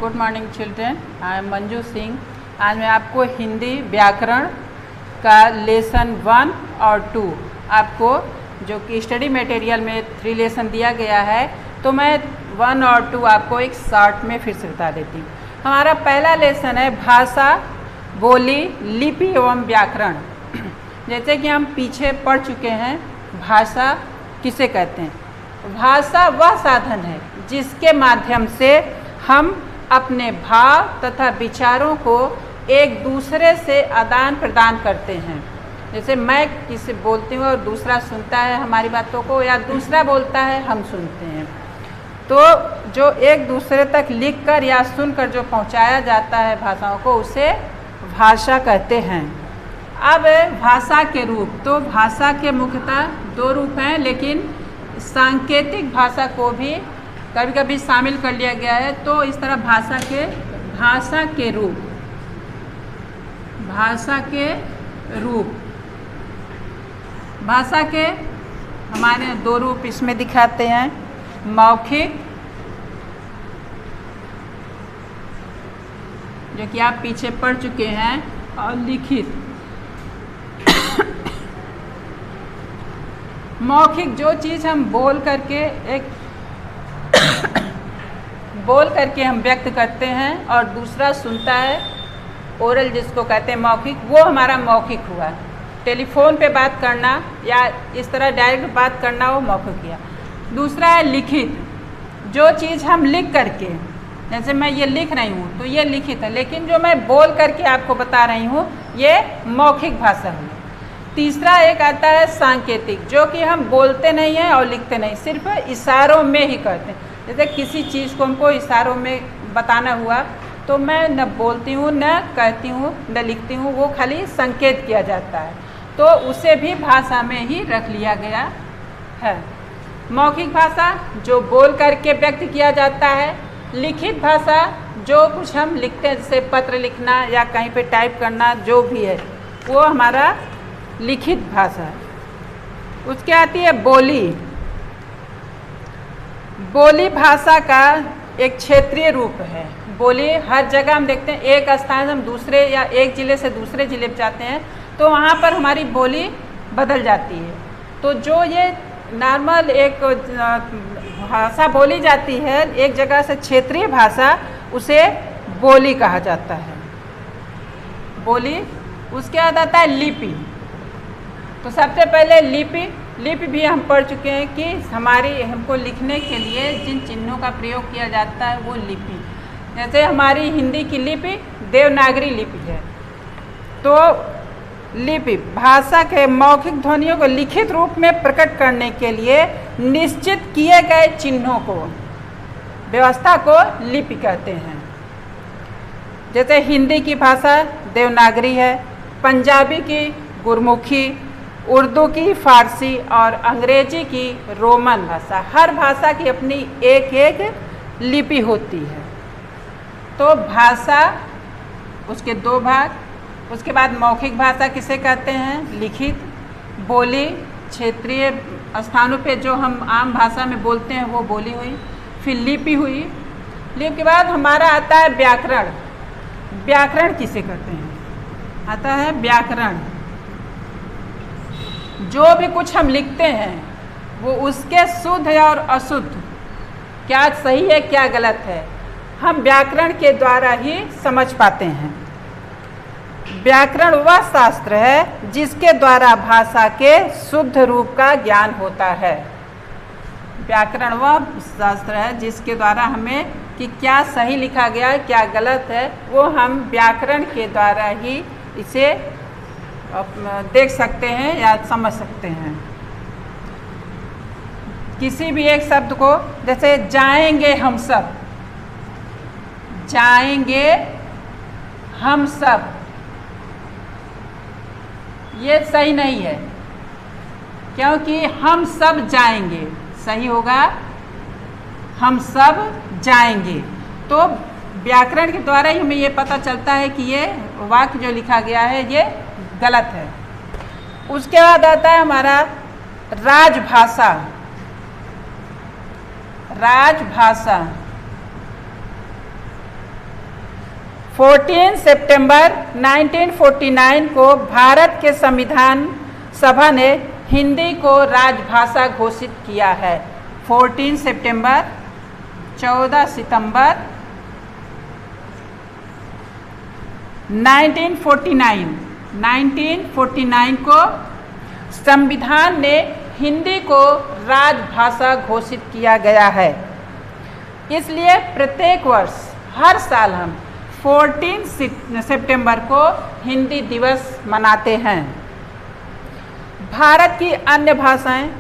Good morning children, I am Manju Singh. आज मैं आपको हिंदी व्याकरण का लेसन 1 और 2 आपको जो कि स्टडी मटेरियल में 3 लेसन दिया गया है, तो मैं 1 और 2 आपको एक शॉर्ट में फिर से बता देती हूँ। हमारा पहला लेसन है भाषा, बोली, लिपि एवं व्याकरण। जैसे कि हम पीछे पढ़ चुके हैं, भाषा किसे कहते हैं? भाषा वह साधन है जिसके माध्यम से हम अपने भाव तथा विचारों को एक दूसरे से आदान प्रदान करते हैं। जैसे मैं किसी बोलती हूँ और दूसरा सुनता है हमारी बातों को, या दूसरा बोलता है हम सुनते हैं। तो जो एक दूसरे तक लिखकर या सुनकर जो पहुँचाया जाता है भाषाओं को, उसे भाषा कहते हैं। अब भाषा के रूप, तो भाषा के मुख्यतः 2 रूप हैं, लेकिन सांकेतिक भाषा को भी कभी कभी शामिल कर लिया गया है। तो इस तरह भाषा के रूप, भाषा के हमारे 2 रूप इसमें दिखाते हैं, मौखिक, जो कि आप पीछे पढ़ चुके हैं, और लिखित। मौखिक जो चीज़ हम बोल करके हम व्यक्त करते हैं और दूसरा सुनता है, ओरल जिसको कहते हैं मौखिक, वो हमारा मौखिक हुआ। टेलीफोन पे बात करना या इस तरह डायरेक्ट बात करना, वो मौखिक हुआ। दूसरा है लिखित, जो चीज़ हम लिख करके, जैसे मैं ये लिख रही हूँ तो ये लिखित है, लेकिन जो मैं बोल करके आपको बता रही हूँ ये मौखिक भाषा है। तीसरा एक आता है सांकेतिक, जो कि हम बोलते नहीं हैं और लिखते नहीं, सिर्फ इशारों में ही करते हैं। जैसे किसी चीज़ को हमको इशारों में बताना हुआ, तो मैं न बोलती हूँ, न कहती हूँ, न लिखती हूँ, वो खाली संकेत किया जाता है, तो उसे भी भाषा में ही रख लिया गया है। मौखिक भाषा जो बोल करके व्यक्त किया जाता है। लिखित भाषा जो कुछ हम लिखते हैं, जैसे पत्र लिखना या कहीं पे टाइप करना, जो भी है वो हमारा लिखित भाषा है। उसके आती है बोली। बोली भाषा का एक क्षेत्रीय रूप है। बोली हर जगह हम देखते हैं, एक स्थान से हम दूसरे या एक ज़िले से दूसरे ज़िले में जाते हैं तो वहाँ पर हमारी बोली बदल जाती है। तो जो ये नॉर्मल एक भाषा बोली जाती है एक जगह से, क्षेत्रीय भाषा, उसे बोली कहा जाता है, बोली। उसके बाद आता है लिपि। तो सबसे पहले लिपि भी हम पढ़ चुके हैं कि हमको लिखने के लिए जिन चिन्हों का प्रयोग किया जाता है वो लिपि। जैसे हमारी हिंदी की लिपि देवनागरी लिपि है। तो लिपि भाषा के मौखिक ध्वनियों को लिखित रूप में प्रकट करने के लिए निश्चित किए गए चिन्हों को, व्यवस्था को लिपि कहते हैं। जैसे हिंदी की भाषा देवनागरी है, पंजाबी की गुरमुखी, उर्दू की फारसी और अंग्रेजी की रोमन भाषा। हर भाषा की अपनी एक एक लिपि होती है। तो भाषा, उसके 2 भाग। उसके बाद मौखिक भाषा किसे कहते हैं? लिखित। बोली क्षेत्रीय स्थानों पे जो हम आम भाषा में बोलते हैं वो बोली हुई। फिर लिपि हुई। लिपि के बाद हमारा आता है व्याकरण। व्याकरण किसे कहते हैं? आता है व्याकरण। जो भी कुछ हम लिखते हैं वो उसके शुद्ध और अशुद्ध, क्या सही है क्या गलत है, हम व्याकरण के द्वारा ही समझ पाते हैं। व्याकरण वह शास्त्र है जिसके द्वारा भाषा के शुद्ध रूप का ज्ञान होता है। व्याकरण वह शास्त्र है जिसके द्वारा हमें कि क्या सही लिखा गया है क्या गलत है, वो हम व्याकरण के द्वारा ही इसे देख सकते हैं या समझ सकते हैं। किसी भी एक शब्द को, जैसे जाएंगे हम सब, जाएंगे हम सब, ये सही नहीं है, क्योंकि हम सब जाएंगे सही होगा, हम सब जाएंगे। तो व्याकरण के द्वारा ही हमें ये पता चलता है कि ये वाक्य जो लिखा गया है ये गलत है। उसके बाद आता है हमारा राजभाषा। राजभाषा 14 सितंबर 1949 को भारत के संविधान सभा ने हिंदी को राजभाषा घोषित किया है। 14 सितंबर 1949 को संविधान ने हिंदी को राजभाषा घोषित किया गया है। इसलिए प्रत्येक वर्ष हर साल हम 14 सितंबर को हिंदी दिवस मनाते हैं। भारत की अन्य भाषाएं,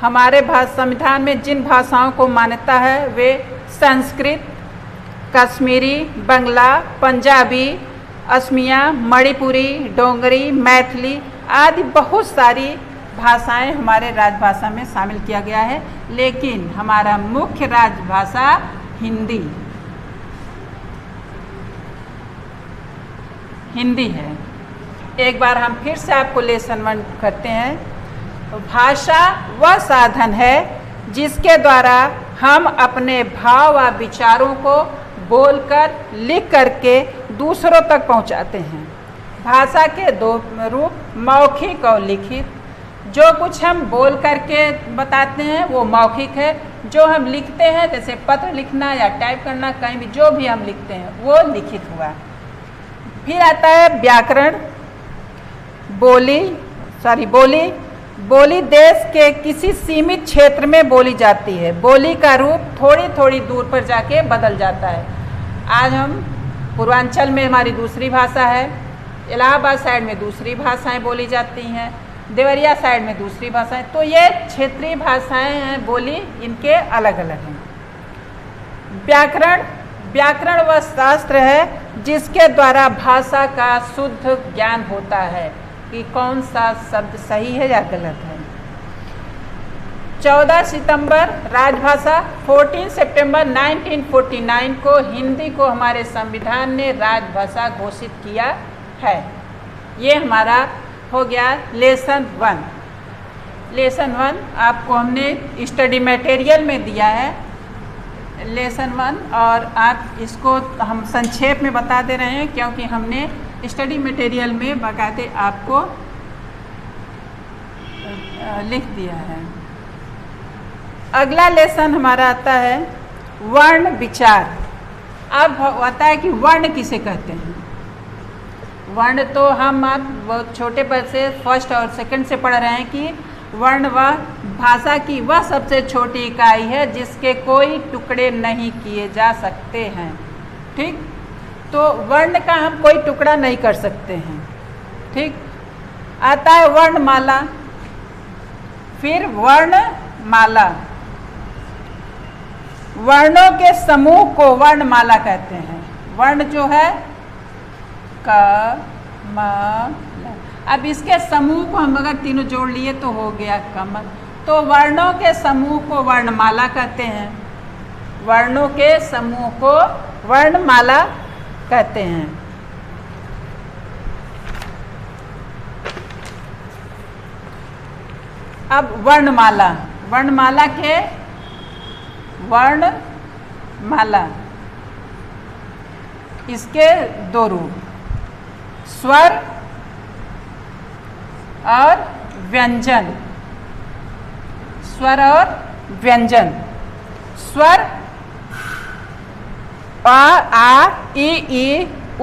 हमारे संविधान में जिन भाषाओं को मान्यता है वे संस्कृत, कश्मीरी, बंगला, पंजाबी, असमिया, मणिपुरी, डोगरी, मैथिली आदि बहुत सारी भाषाएं हमारे राजभाषा में शामिल किया गया है, लेकिन हमारा मुख्य राजभाषा हिंदी है। एक बार हम फिर से आपको लेसन 1 करते हैं। तो भाषा वह साधन है जिसके द्वारा हम अपने भाव व विचारों को बोलकर, लिख करके दूसरों तक पहुंचाते हैं। भाषा के 2 रूप, मौखिक और लिखित। जो कुछ हम बोल करके बताते हैं वो मौखिक है, जो हम लिखते हैं जैसे पत्र लिखना या टाइप करना, कहीं भी जो भी हम लिखते हैं वो लिखित हुआ। फिर आता है व्याकरण। बोली देश के किसी सीमित क्षेत्र में बोली जाती है। बोली का रूप थोड़ी थोड़ी दूर पर जाके बदल जाता है। आज हम पूर्वांचल में हमारी दूसरी भाषा है, इलाहाबाद साइड में दूसरी भाषाएं बोली जाती हैं, देवरिया साइड में दूसरी भाषाएं। तो ये क्षेत्रीय भाषाएं हैं, बोली इनके अलग अलग हैं। व्याकरण वह शास्त्र है जिसके द्वारा भाषा का शुद्ध ज्ञान होता है कि कौन सा शब्द सही है या गलत है। 14 सितंबर राजभाषा। 14 सितंबर 1949 को हिंदी को हमारे संविधान ने राजभाषा घोषित किया है। ये हमारा हो गया लेसन 1। लेसन 1 आपको हमने स्टडी मटेरियल में दिया है, लेसन 1, और आप इसको हम संक्षेप में बता दे रहे हैं क्योंकि हमने स्टडी मटेरियल में बाकायदे आपको लिख दिया है। अगला लेसन हमारा आता है वर्ण विचार। अब आता है कि वर्ण किसे कहते हैं। वर्ण तो हम आप बहुत छोटे पर से फर्स्ट और सेकंड से पढ़ रहे हैं कि वर्ण वह भाषा की वह सबसे छोटी इकाई है जिसके कोई टुकड़े नहीं किए जा सकते हैं। ठीक, तो वर्ण का हम कोई टुकड़ा नहीं कर सकते हैं। ठीक, आता है वर्णमाला। फिर वर्णमाला, वर्णों के समूह को वर्णमाला कहते हैं। वर्ण जो है क, म, ल। अब इसके समूह को हम अगर तीनों जोड़ लिए तो हो गया कमल। तो वर्णों के समूह को वर्णमाला कहते हैं। वर्णों के समूह को वर्णमाला कहते हैं। अब वर्णमाला के वर्णमाला इसके 2 रूप, स्वर और व्यंजन। स्वर और व्यंजन। स्वर अ, आ, इ, उ,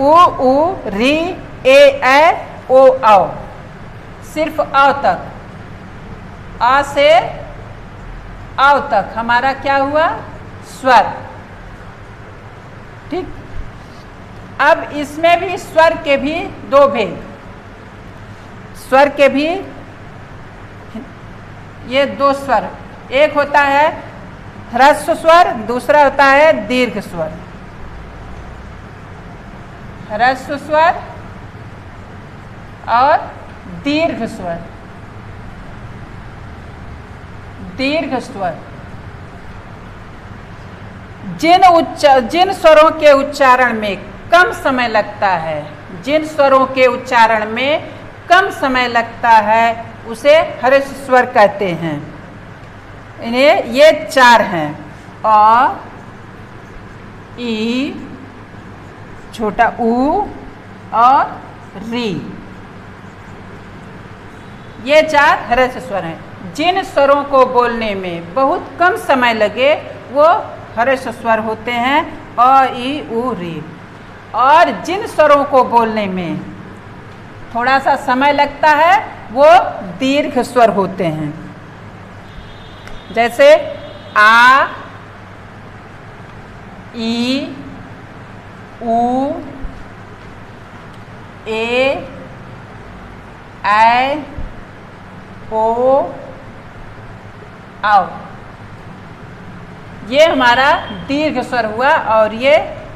ऋ, ए, ऐ, ओ, औ। सिर्फ अ तक, अ से औ तक हमारा क्या हुआ, स्वर। ठीक, अब इसमें भी स्वर के भी 2 भेद। स्वर के भी ये 2 स्वर, एक होता है ह्रस्व स्वर, दूसरा होता है दीर्घ स्वर। ह्रस्व स्वर और दीर्घ स्वर। दीर्घ स्वर जिन स्वरों के उच्चारण में कम समय लगता है, जिन स्वरों के उच्चारण में कम समय लगता है उसे ह्रस्व स्वर कहते हैं। इन्हें ये 4 हैं, अ, ई, छोटा ऊ और री, ये 4 ह्रस्व स्वर हैं। जिन स्वरों को बोलने में बहुत कम समय लगे वो ह्रस्व स्वर होते हैं, अ ई उ री। और जिन स्वरों को बोलने में थोड़ा सा समय लगता है वो दीर्घ स्वर होते हैं। जैसे आ, ई, उ, ए, ऐ, ओ, आओ। ये हमारा दीर्घ स्वर हुआ और ये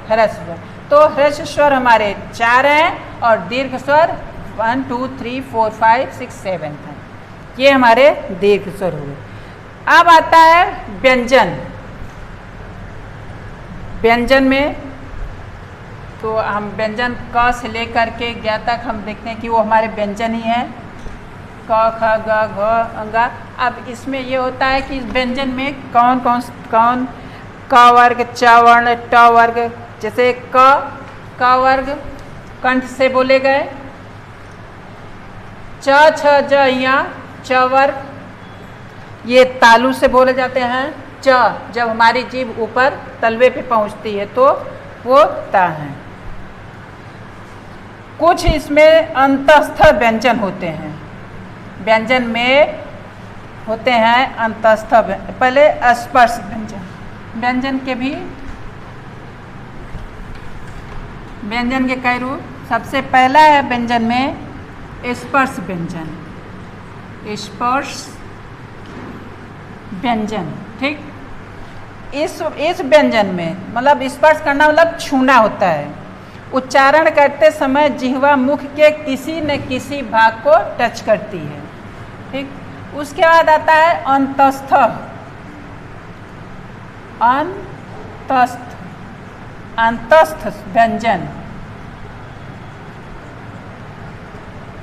ह्रस्व स्वर। तो ह्रस्व स्वर हमारे 4 हैं और दीर्घ स्वर 1 2 3 4 5 6 7 हैं। ये हमारे दीर्घ स्वर हुए। अब आता है व्यंजन। व्यंजन में तो हम व्यंजन क से लेकर के ज्ञ तक हम देखते हैं कि वो हमारे व्यंजन ही हैं, क ख ग घ ङ। अब इसमें ये होता है कि व्यंजन में कौन क वर्ग, च वर्ण, ट वर्ग। जैसे क वर्ग कंठ से बोले गए, च छ ज य च वर्ग ये तालु से बोले जाते हैं। च जब हमारी जीभ ऊपर तलवे पे पहुंचती है तो वो ता है। कुछ इसमें अंतस्थ व्यंजन होते हैं। व्यंजन में होते हैं अंतस्थ। पहले स्पर्श व्यंजन। व्यंजन के भी व्यंजन के कई रूप। सबसे पहला है व्यंजन में स्पर्श व्यंजन। स्पर्श व्यंजन, ठीक। इस व्यंजन में मतलब स्पर्श करना मतलब छूना होता है। उच्चारण करते समय जिह्वा मुख के किसी न किसी भाग को टच करती है, ठीक। उसके बाद आता है अंतस्थ। अंतस्थ व्यंजन।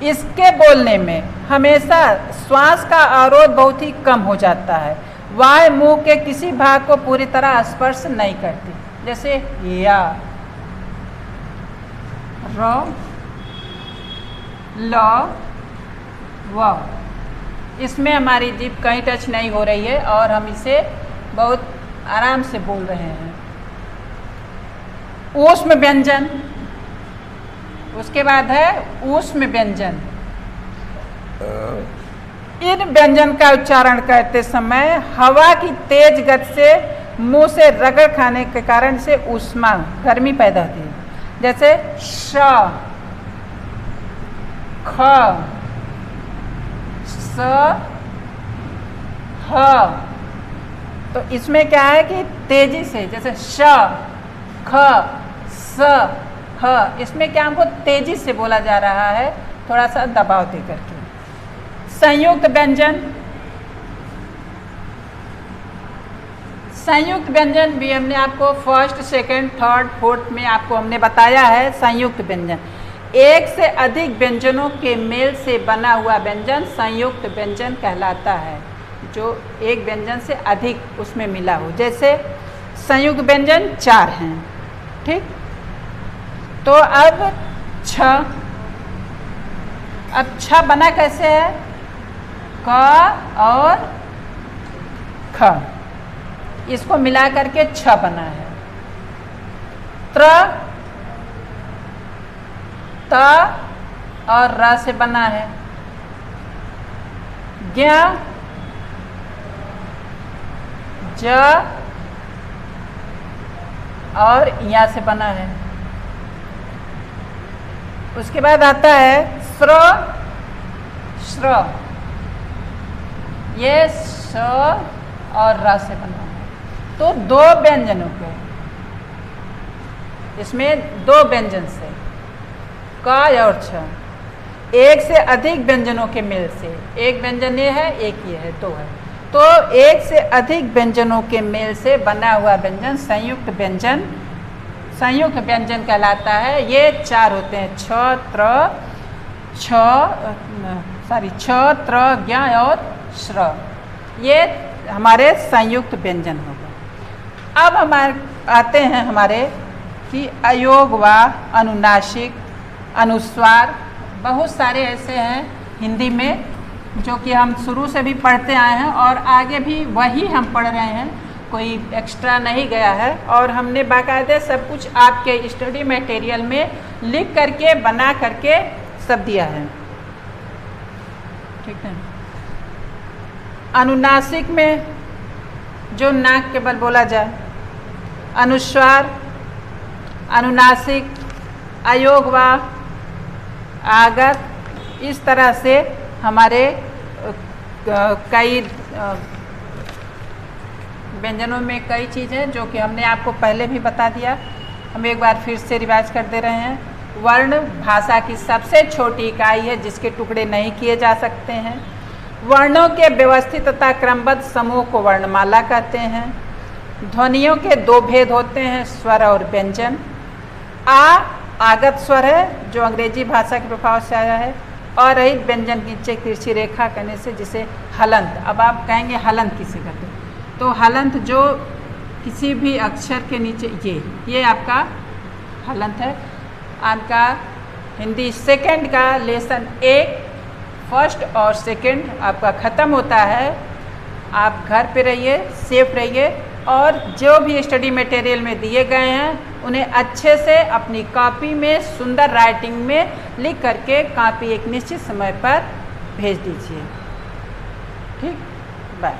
इसके बोलने में हमेशा श्वास का अवरोध बहुत ही कम हो जाता है। वायु मुंह के किसी भाग को पूरी तरह स्पर्श नहीं करती। जैसे या, र, ल, व। इसमें हमारी जीभ कहीं टच नहीं हो रही है और हम इसे बहुत आराम से बोल रहे हैं। ऊष्म व्यंजन। उसके बाद है ऊष्म व्यंजन। इन व्यंजन का उच्चारण करते समय हवा की तेज गति से मुंह से रगड़ खाने के कारण से ऊष्मा, गर्मी पैदा होती है। जैसे श, ख, स, ह। तो इसमें क्या है कि तेजी से, जैसे श, ख, स, ह, इसमें क्या हमको तेजी से बोला जा रहा है, थोड़ा सा दबाव दे करके। संयुक्त व्यंजन। संयुक्त व्यंजन भी हमने आपको फर्स्ट, सेकंड, थर्ड, फोर्थ में आपको हमने बताया है। संयुक्त व्यंजन एक से अधिक व्यंजनों के मेल से बना हुआ व्यंजन संयुक्त व्यंजन कहलाता है। जो एक व्यंजन से अधिक उसमें मिला हो। जैसे संयुक्त व्यंजन 4 हैं, ठीक। तो अब छ। अब छ बना कैसे है? क और ख, इसको मिला करके छ बना है। त्र, त और र से बना है। ज्ञ, ज और या से बना है। उसके बाद आता है स्र, श्र, ये स और र से बना है। तो 2 व्यंजनों के, इसमें 2 व्यंजन से क और छ, एक से अधिक व्यंजनों के मेल से, एक व्यंजन ये है, एक ये है, 2 है। तो एक से अधिक व्यंजनों के मेल से बना हुआ व्यंजन संयुक्त व्यंजन, संयुक्त व्यंजन कहलाता है। ये 4 होते हैं, छ, त्र, ज्ञ और श्र। ये हमारे संयुक्त व्यंजन हो गए। अब हमारे आते हैं हमारे कि अयोग व अनुनासिक, अनुस्वार, बहुत सारे ऐसे हैं हिंदी में जो कि हम शुरू से भी पढ़ते आए हैं और आगे भी वही हम पढ़ रहे हैं, कोई एक्स्ट्रा नहीं गया है। और हमने बाकायदे सब कुछ आपके स्टडी मटेरियल में लिख करके बना करके सब दिया है, ठीक है। अनुनासिक में जो नाक के बल बोला जाए, अनुस्वार, अनुनासिक, अयोग व आगत, इस तरह से हमारे कई व्यंजनों में कई चीज़ें जो कि हमने आपको पहले भी बता दिया, हम एक बार फिर से रिवाइज कर दे रहे हैं। वर्ण भाषा की सबसे छोटी इकाई है जिसके टुकड़े नहीं किए जा सकते हैं। वर्णों के व्यवस्थित तथा क्रमबद्ध समूह को वर्णमाला कहते हैं। ध्वनियों के दो भेद होते हैं, स्वर और व्यंजन। आगत स्वर है जो अंग्रेजी भाषा के प्रभाव से आया है, और रहित व्यंजन की नीचे तिरछी रेखा करने से जिसे हलंत। अब आप कहेंगे हलंत किसे कहते हैं, तो हलंत जो किसी भी अक्षर के नीचे ये आपका हलंत है। आपका हिंदी सेकंड का लेसन 1 फर्स्ट और सेकंड आपका ख़त्म होता है। आप घर पे रहिए, सेफ रहिए, और जो भी स्टडी मटेरियल में दिए गए हैं उन्हें अच्छे से अपनी कॉपी में सुंदर राइटिंग में लिख करके कॉपी एक निश्चित समय पर भेज दीजिए। ठीक, बाय।